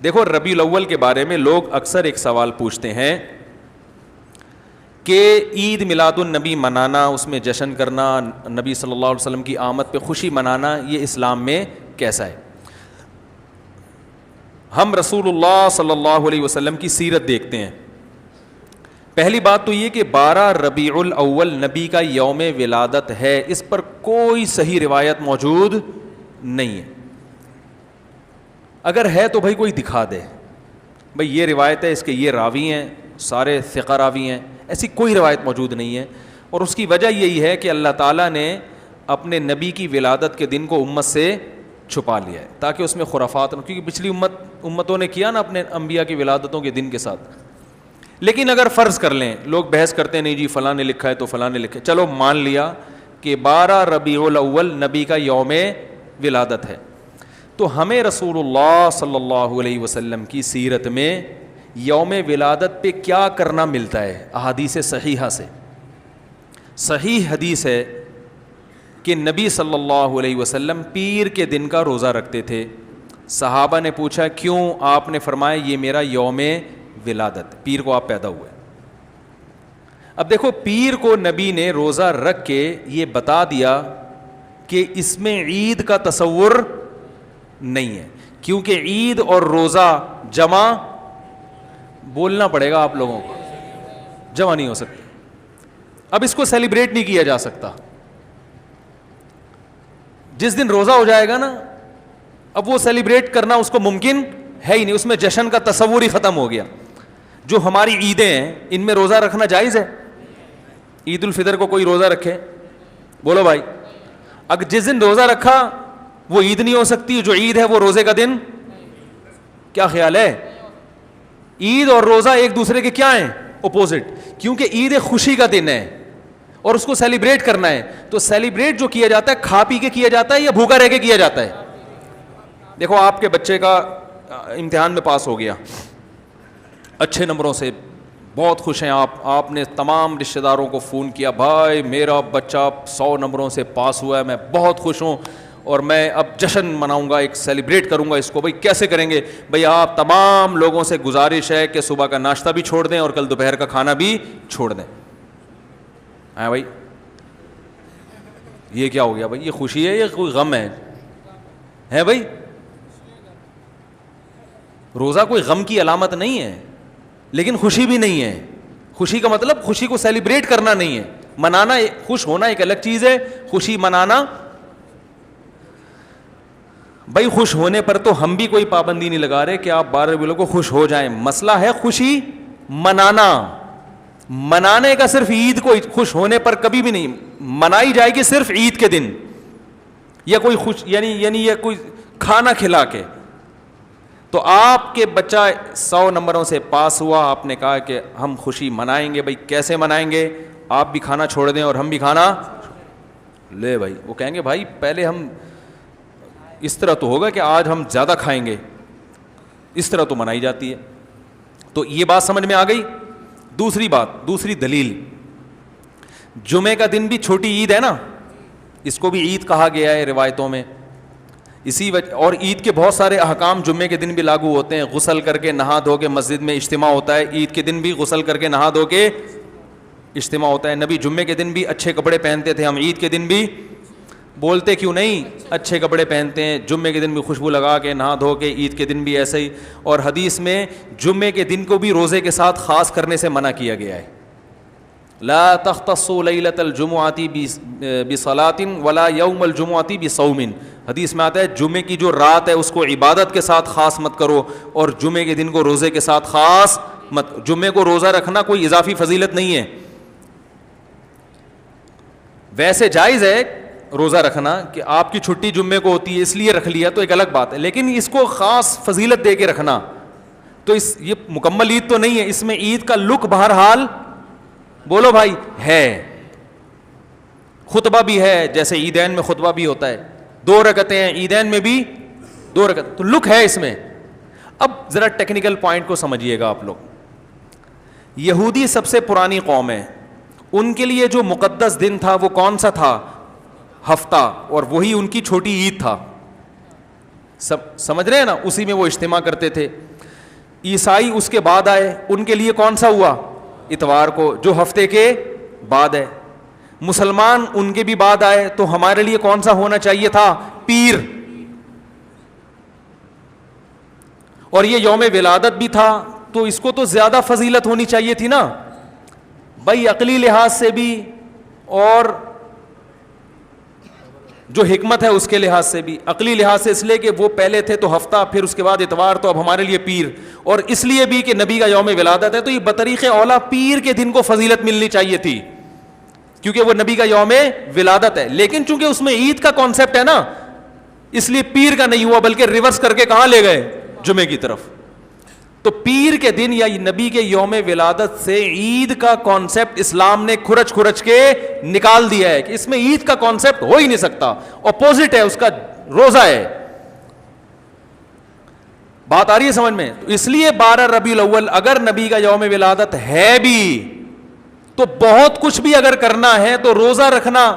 دیکھو ربیع الاول کے بارے میں لوگ اکثر ایک سوال پوچھتے ہیں کہ عید میلاد النبی منانا، اس میں جشن کرنا، نبی صلی اللہ علیہ وسلم کی آمد پہ خوشی منانا، یہ اسلام میں کیسا ہے؟ ہم رسول اللہ صلی اللہ علیہ وسلم کی سیرت دیکھتے ہیں. پہلی بات تو یہ کہ 12 ربیع الاول نبی کا یوم ولادت ہے، اس پر کوئی صحیح روایت موجود نہیں ہے. اگر ہے تو بھائی کوئی دکھا دے، بھائی یہ روایت ہے، اس کے یہ راوی ہیں، سارے ثقہ راوی ہیں. ایسی کوئی روایت موجود نہیں ہے، اور اس کی وجہ یہی ہے کہ اللہ تعالیٰ نے اپنے نبی کی ولادت کے دن کو امت سے چھپا لیا ہے تاکہ اس میں خرافات نہ، کیونکہ پچھلی امتوں نے کیا نا اپنے انبیاء کی ولادتوں کے دن کے ساتھ. لیکن اگر فرض کر لیں، لوگ بحث کرتے ہیں نہیں جی فلاں نے لکھا ہے تو فلاں نے لکھا ہے، چلو مان لیا کہ 12 ربیع الاول نبی کا یوم ولادت ہے، تو ہمیں رسول اللہ صلی اللہ علیہ وسلم کی سیرت میں یوم ولادت پہ کیا کرنا ملتا ہے؟ احادیث صحیحہ سے صحیح حدیث ہے کہ نبی صلی اللہ علیہ وسلم پیر کے دن کا روزہ رکھتے تھے. صحابہ نے پوچھا کیوں؟ آپ نے فرمایا یہ میرا یوم ولادت، پیر کو آپ پیدا ہوئے. اب دیکھو پیر کو نبی نے روزہ رکھ کے یہ بتا دیا کہ اس میں عید کا تصور نہیں ہے، کیونکہ عید اور روزہ جمع، بولنا پڑے گا آپ لوگوں کو، جمع نہیں ہو سکتے. اب اس کو سیلیبریٹ نہیں کیا جا سکتا. جس دن روزہ ہو جائے گا نا، اب وہ سیلیبریٹ کرنا اس کو ممکن ہے ہی نہیں، اس میں جشن کا تصور ہی ختم ہو گیا. جو ہماری عیدیں ہیں ان میں روزہ رکھنا جائز ہے؟ عید الفطر کو کوئی روزہ رکھے؟ بولو بھائی. اگر جس دن روزہ رکھا وہ عید نہیں ہو سکتی، جو عید ہے وہ روزے کا دن. کیا خیال ہے؟ عید اور روزہ ایک دوسرے کے کیا ہیں؟ اپوزٹ. کیونکہ عید ایک خوشی کا دن ہے اور اس کو سیلیبریٹ کرنا ہے. تو سیلیبریٹ جو کیا جاتا ہے کھا پی کے کیا جاتا ہے یا بھوکا رہ کے کیا جاتا ہے؟ دیکھو آپ کے بچے کا امتحان میں پاس ہو گیا اچھے نمبروں سے، بہت خوش ہیں آپ نے تمام رشتہ داروں کو فون کیا، بھائی میرا بچہ 100 نمبروں سے پاس ہوا ہے، میں بہت خوش ہوں اور میں اب جشن مناؤں گا، ایک سیلیبریٹ کروں گا اس کو. بھائی کیسے کریں گے؟ بھائی آپ تمام لوگوں سے گزارش ہے کہ صبح کا ناشتہ بھی چھوڑ دیں اور کل دوپہر کا کھانا بھی چھوڑ دیں. ہاں بھائی یہ کیا ہو گیا بھائی؟ یہ خوشی ہے یا کوئی غم ہے بھائی؟ روزہ کوئی غم کی علامت نہیں ہے لیکن خوشی بھی نہیں ہے. خوشی کا مطلب خوشی کو سیلیبریٹ کرنا نہیں ہے، منانا. خوش ہونا ایک الگ چیز ہے، خوشی منانا. بھائی خوش ہونے پر تو ہم بھی کوئی پابندی نہیں لگا رہے کہ آپ 12 ربیع الاول کو خوش ہو جائیں. مسئلہ ہے خوشی منانا. منانے کا صرف عید کو خوش ہونے پر کبھی بھی نہیں منائی جائے گی، صرف عید کے دن یا کوئی خوش یعنی یہ کوئی کھانا کھلا کے. تو آپ کے بچہ 100 نمبروں سے پاس ہوا، آپ نے کہا کہ ہم خوشی منائیں گے. بھائی کیسے منائیں گے؟ آپ بھی کھانا چھوڑ دیں اور ہم بھی کھانا لے. بھائی وہ کہیں گے بھائی پہلے ہم اس طرح تو ہوگا کہ آج ہم زیادہ کھائیں گے، اس طرح تو منائی جاتی ہے. تو یہ بات سمجھ میں آ گئی. دوسری بات، دوسری دلیل، جمعے کا دن بھی چھوٹی عید ہے نا، اس کو بھی عید کہا گیا ہے روایتوں میں. اسی وجہ اور عید کے بہت سارے احکام جمعے کے دن بھی لاگو ہوتے ہیں. غسل کر کے نہا دھو کے مسجد میں اجتماع ہوتا ہے، عید کے دن بھی غسل کر کے نہا دھو کے اجتماع ہوتا ہے. نبی جمعے کے دن بھی اچھے کپڑے پہنتے تھے، ہم عید کے دن بھی بولتے کیوں نہیں اچھے کپڑے پہنتے ہیں. جمعے کے دن بھی خوشبو لگا کے نہا دھو کے، عید کے دن بھی ایسے ہی. اور حدیث میں جمعے کے دن کو بھی روزے کے ساتھ خاص کرنے سے منع کیا گیا ہے. لا تختصوا لیلۃ الجمعۃ بصلاۃ ولا یوم الجمعۃ بصوم. حدیث میں آتا ہے جمعے کی جو رات ہے اس کو عبادت کے ساتھ خاص مت کرو اور جمعے کے دن کو روزے کے ساتھ خاص مت. جمعے کو روزہ رکھنا کوئی اضافی فضیلت نہیں ہے. ویسے جائز ہے روزہ رکھنا کہ آپ کی چھٹی جمعے کو ہوتی ہے اس لیے رکھ لیا تو ایک الگ بات ہے، لیکن اس کو خاص فضیلت دے کے رکھنا تو یہ مکمل عید تو نہیں ہے. اس میں عید کا لک بہرحال بولو بھائی ہے. خطبہ بھی ہے، جیسے عیدین میں خطبہ بھی ہوتا ہے، 2 رکعتیں ہیں، عیدین میں بھی 2 رکعت، تو لک ہے اس میں. اب ذرا ٹیکنیکل پوائنٹ کو سمجھیے گا آپ لوگ. یہودی سب سے پرانی قوم ہے، ان کے لیے جو مقدس دن تھا وہ کون سا تھا؟ ہفتہ، اور وہی ان کی چھوٹی عید تھا. سمجھ رہے ہیں نا, اسی میں وہ اجتماع کرتے تھے. عیسائی اس کے بعد آئے, ان کے لیے کون سا ہوا؟ اتوار کو, جو ہفتے کے بعد ہے. مسلمان ان کے بھی بعد آئے, تو ہمارے لیے کون سا ہونا چاہیے تھا؟ پیر. اور یہ یوم ولادت بھی تھا, تو اس کو تو زیادہ فضیلت ہونی چاہیے تھی نا بھائی, عقلی لحاظ سے بھی اور جو حکمت ہے اس کے لحاظ سے بھی. عقلی لحاظ سے اس لیے کہ وہ پہلے تھے تو ہفتہ, پھر اس کے بعد اتوار, تو اب ہمارے لیے پیر. اور اس لیے بھی کہ نبی کا یوم ولادت ہے, تو یہ بطریق اولا پیر کے دن کو فضیلت ملنی چاہیے تھی, کیونکہ وہ نبی کا یوم ولادت ہے. لیکن چونکہ اس میں عید کا کانسیپٹ ہے نا, اس لیے پیر کا نہیں ہوا, بلکہ ریورس کر کے کہاں لے گئے؟ جمعے کی طرف. تو پیر کے دن یا نبی کے یوم ولادت سے عید کا کانسیپٹ اسلام نے کھرچ کھرچ کے نکال دیا ہے کہ اس میں عید کا کانسیپٹ ہو ہی نہیں سکتا, اپوزٹ ہے اس کا, روزہ ہے. بات آ رہی ہے سمجھ میں؟ تو اس لیے 12 ربیع الاول اگر نبی کا یوم ولادت ہے بھی, تو بہت کچھ بھی اگر کرنا ہے تو روزہ رکھنا,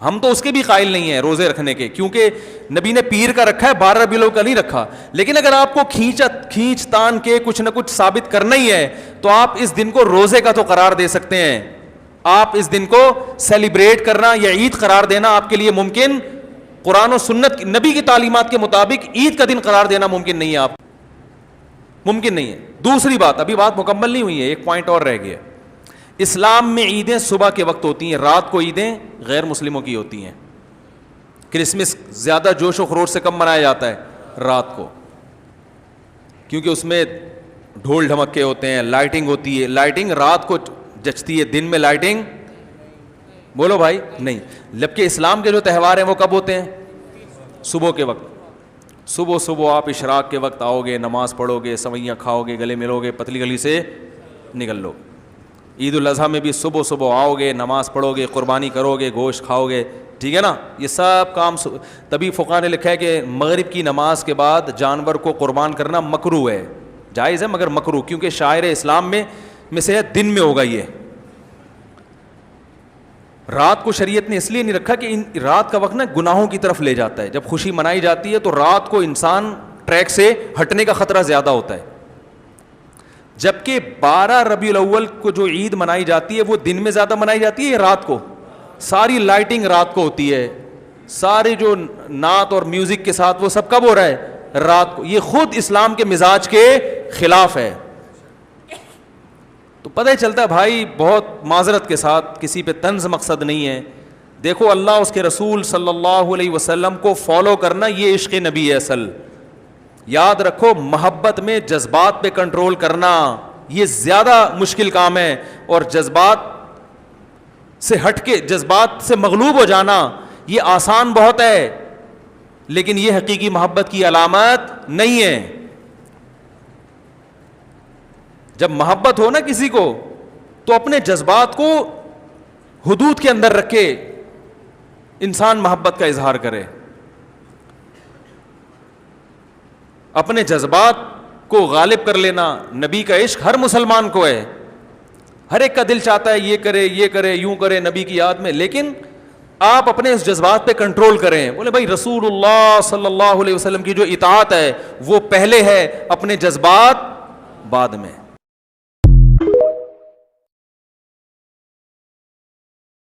ہم تو اس کے بھی قائل نہیں ہیں روزے رکھنے کے, کیونکہ نبی نے پیر کا رکھا ہے, 12 ربیع الاول کا نہیں رکھا. لیکن اگر آپ کو کھینچ تان کے کچھ نہ کچھ ثابت کرنا ہی ہے, تو آپ اس دن کو روزے کا تو قرار دے سکتے ہیں. آپ اس دن کو سیلیبریٹ کرنا یا عید قرار دینا آپ کے لیے ممکن, قرآن و سنت نبی کی تعلیمات کے مطابق عید کا دن قرار دینا ممکن نہیں ہے, آپ ممکن نہیں ہے. دوسری بات, ابھی بات مکمل نہیں ہوئی ہے, ایک پوائنٹ اور رہ گیا. اسلام میں عیدیں صبح کے وقت ہوتی ہیں, رات کو عیدیں غیر مسلموں کی ہوتی ہیں. کرسمس زیادہ جوش و خروش سے کم منایا جاتا ہے رات کو, کیونکہ اس میں ڈھول ڈھمکے ہوتے ہیں, لائٹنگ ہوتی ہے. لائٹنگ رات کو جچتی ہے, دن میں لائٹنگ بولو بھائی نہیں. جبکہ اسلام کے جو تہوار ہیں وہ کب ہوتے ہیں؟ صبح کے وقت. صبح آپ اشراق کے وقت آؤ گے, نماز پڑھو گے, سوئیاں کھاؤ گے, گلے ملو گے, پتلی گلی سے نکل لو. عید الاضحیٰ میں بھی صبح آؤ گے, نماز پڑھو گے, قربانی کرو گے, گوشت کھاؤ گے, ٹھیک ہے نا. یہ سب کام تبھی فقہاء نے لکھا ہے کہ مغرب کی نماز کے بعد جانور کو قربان کرنا مکروہ ہے, جائز ہے مگر مکروہ, کیونکہ شاعر اسلام میں سے ہے, دن میں ہوگا. یہ رات کو شریعت نے اس لیے نہیں رکھا کہ رات کا وقت نا گناہوں کی طرف لے جاتا ہے. جب خوشی منائی جاتی ہے تو رات کو انسان ٹریک سے ہٹنے کا خطرہ زیادہ ہوتا ہے. جبکہ 12 ربیع الاول کو جو عید منائی جاتی ہے وہ دن میں زیادہ منائی جاتی ہے, رات کو. ساری لائٹنگ رات کو ہوتی ہے, سارے جو نعت اور میوزک کے ساتھ وہ سب کب ہو رہا ہے؟ رات کو. یہ خود اسلام کے مزاج کے خلاف ہے. تو پتہ ہی چلتا ہے بھائی, بہت معذرت کے ساتھ, کسی پہ طنز مقصد نہیں ہے. دیکھو اللہ اس کے رسول صلی اللہ علیہ وسلم کو فالو کرنا یہ عشق نبی ہے اصل. یاد رکھو, محبت میں جذبات پہ کنٹرول کرنا یہ زیادہ مشکل کام ہے, اور جذبات سے ہٹ کے, جذبات سے مغلوب ہو جانا یہ آسان بہت ہے, لیکن یہ حقیقی محبت کی علامت نہیں ہے. جب محبت ہو نا کسی کو, تو اپنے جذبات کو حدود کے اندر رکھ کے انسان محبت کا اظہار کرے. اپنے جذبات کو غالب کر لینا. نبی کا عشق ہر مسلمان کو ہے, ہر ایک کا دل چاہتا ہے یہ کرے یوں کرے نبی کی یاد میں, لیکن آپ اپنے اس جذبات پہ کنٹرول کریں. بولے بھائی رسول اللہ صلی اللہ علیہ وسلم کی جو اطاعت ہے وہ پہلے ہے, اپنے جذبات بعد میں.